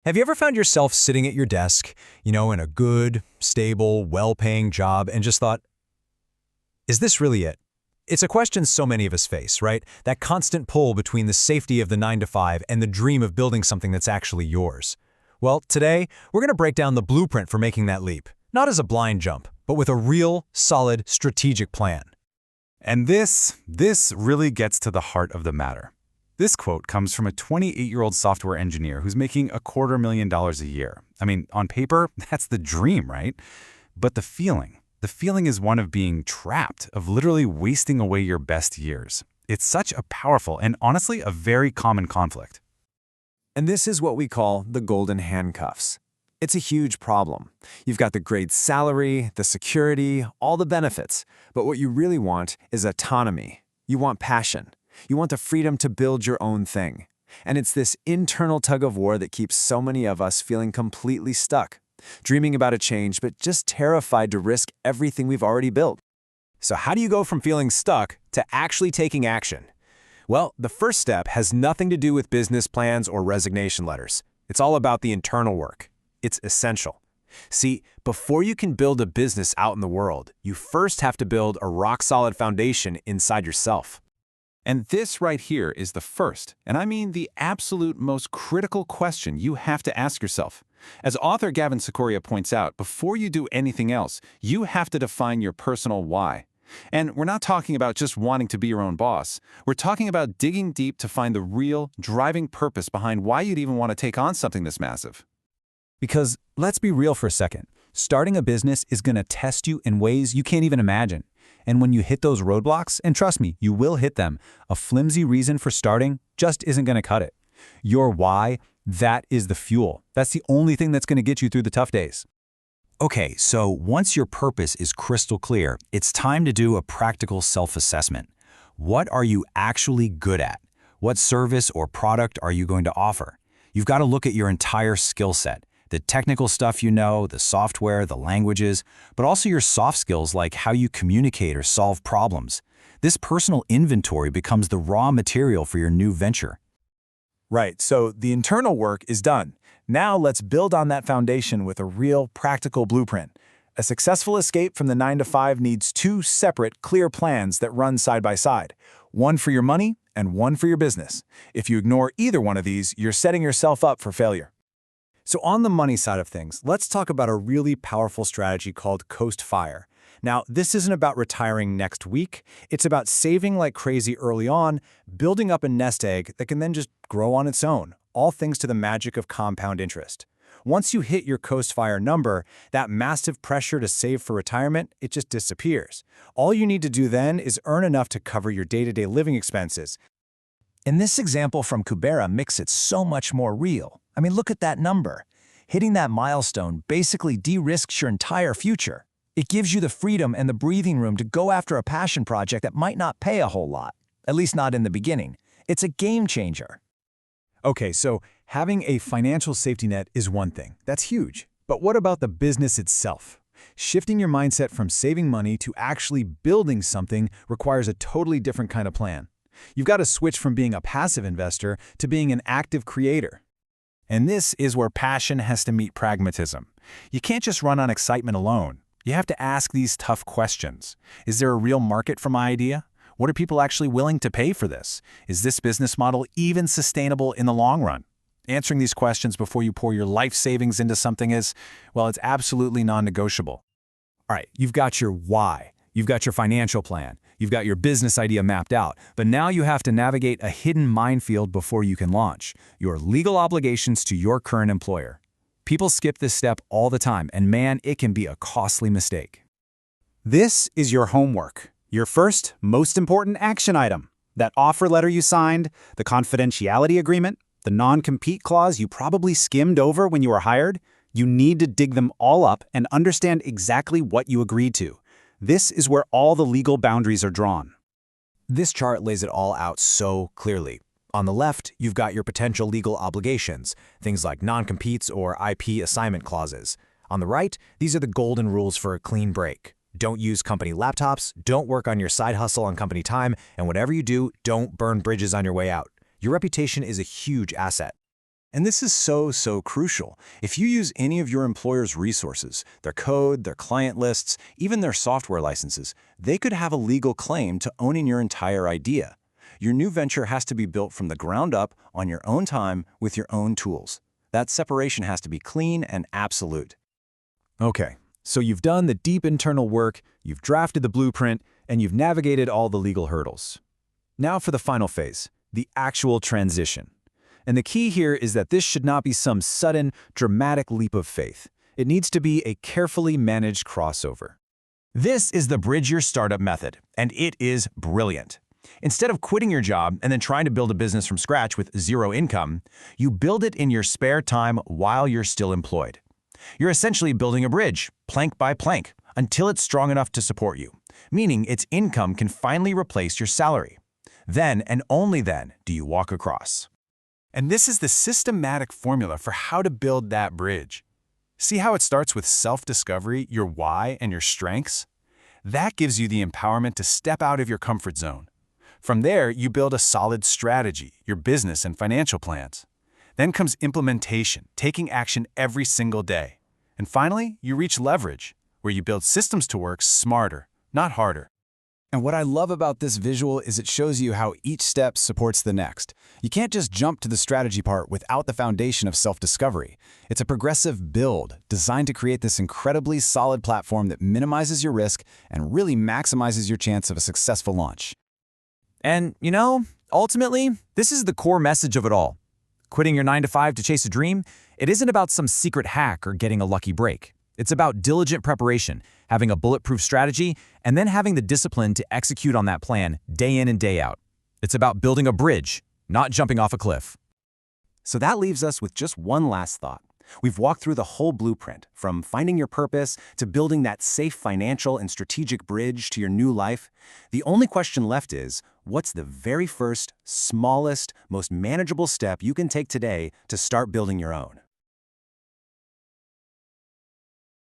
Have you ever found yourself sitting at your desk, in a good, stable, well-paying job and just thought, is this really it? It's a question so many of us face, right? That constant pull between the safety of the 9 to 5 and the dream of building something that's actually yours. Well, today, we're going to break down the blueprint for making that leap, not as a blind jump, but with a real, solid, strategic plan. And this really gets to the heart of the matter. This quote comes from a 28-year-old software engineer who's making $250,000 a year. I mean, on paper, that's the dream, right? But the feeling is one of being trapped, of literally wasting away your best years. It's such a powerful and honestly a very common conflict. And this is what we call the golden handcuffs. It's a huge problem. You've got the great salary, the security, all the benefits. But what you really want is autonomy. You want passion. You want the freedom to build your own thing. And it's this internal tug-of-war that keeps so many of us feeling completely stuck, dreaming about a change but just terrified to risk everything we've already built. So how do you go from feeling stuck to actually taking action? Well, the first step has nothing to do with business plans or resignation letters. It's all about the internal work. It's essential. See, before you can build a business out in the world, you first have to build a rock-solid foundation inside yourself. And this right here is the first, and I mean the absolute most critical question you have to ask yourself. As author Gavin Sikoria points out, before you do anything else, you have to define your personal why. And we're not talking about just wanting to be your own boss. We're talking about digging deep to find the real, driving purpose behind why you'd even want to take on something this massive. Because let's be real for a second. Starting a business is going to test you in ways you can't even imagine. And when you hit those roadblocks, and trust me, you will hit them, a flimsy reason for starting just isn't going to cut it. Your why, that is the fuel. That's the only thing that's going to get you through the tough days. Okay, so once your purpose is crystal clear, it's time to do a practical self-assessment. What are you actually good at? What service or product are you going to offer? You've got to look at your entire skill set. The technical stuff you know, the software, the languages, but also your soft skills like how you communicate or solve problems. This personal inventory becomes the raw material for your new venture. Right, so the internal work is done. Now let's build on that foundation with a real, practical blueprint. A successful escape from the 9 to 5 needs two separate, clear plans that run side by side. One for your money and one for your business. If you ignore either one of these, you're setting yourself up for failure. So on the money side of things, let's talk about a really powerful strategy called Coast FIRE. Now, this isn't about retiring next week. It's about saving like crazy early on, building up a nest egg that can then just grow on its own, all thanks to the magic of compound interest. Once you hit your Coast FIRE number, that massive pressure to save for retirement, it just disappears. All you need to do then is earn enough to cover your day-to-day living expenses. And this example from Kubera makes it so much more real. I mean, look at that number. Hitting that milestone basically de-risks your entire future. It gives you the freedom and the breathing room to go after a passion project that might not pay a whole lot, at least not in the beginning. It's a game changer. Okay, so having a financial safety net is one thing. That's huge. But what about the business itself? Shifting your mindset from saving money to actually building something requires a totally different kind of plan. You've got to switch from being a passive investor to being an active creator. And this is where passion has to meet pragmatism. You can't just run on excitement alone. You have to ask these tough questions. Is there a real market for my idea? What are people actually willing to pay for this? Is this business model even sustainable in the long run? Answering these questions before you pour your life savings into something is, well, it's absolutely non-negotiable. All right, you've got your why. You've got your financial plan. You've got your business idea mapped out. But now you have to navigate a hidden minefield before you can launch: your legal obligations to your current employer. People skip this step all the time, and man, it can be a costly mistake. This is your homework. Your first, most important action item. That offer letter you signed, the confidentiality agreement, the non-compete clause you probably skimmed over when you were hired. You need to dig them all up and understand exactly what you agreed to. This is where all the legal boundaries are drawn. This chart lays it all out so clearly. On the left, you've got your potential legal obligations, things like non-competes or IP assignment clauses. On the right, these are the golden rules for a clean break. Don't use company laptops, don't work on your side hustle on company time, and whatever you do, don't burn bridges on your way out. Your reputation is a huge asset. And this is so crucial. If you use any of your employer's resources, their code, their client lists, even their software licenses, they could have a legal claim to owning your entire idea. Your new venture has to be built from the ground up on your own time with your own tools. That separation has to be clean and absolute. Okay, so you've done the deep internal work, you've drafted the blueprint, and you've navigated all the legal hurdles. Now for the final phase, the actual transition. And the key here is that this should not be some sudden, dramatic leap of faith. It needs to be a carefully managed crossover. This is the Bridge Your Startup method, and it is brilliant. Instead of quitting your job and then trying to build a business from scratch with zero income, you build it in your spare time while you're still employed. You're essentially building a bridge, plank by plank, until it's strong enough to support you, meaning its income can finally replace your salary. Then, and only then, do you walk across. And this is the systematic formula for how to build that bridge. See how it starts with self-discovery, your why, and your strengths? That gives you the empowerment to step out of your comfort zone. From there, you build a solid strategy, your business and financial plans. Then comes implementation, taking action every single day. And finally, you reach leverage, where you build systems to work smarter, not harder. And what I love about this visual is it shows you how each step supports the next. You can't just jump to the strategy part without the foundation of self-discovery. It's a progressive build designed to create this incredibly solid platform that minimizes your risk and really maximizes your chance of a successful launch. And, ultimately, this is the core message of it all. Quitting your 9-to-5 to chase a dream, it isn't about some secret hack or getting a lucky break. It's about diligent preparation, having a bulletproof strategy, and then having the discipline to execute on that plan day in and day out. It's about building a bridge, not jumping off a cliff. So that leaves us with just one last thought. We've walked through the whole blueprint, from finding your purpose to building that safe financial and strategic bridge to your new life. The only question left is, what's the very first, smallest, most manageable step you can take today to start building your own?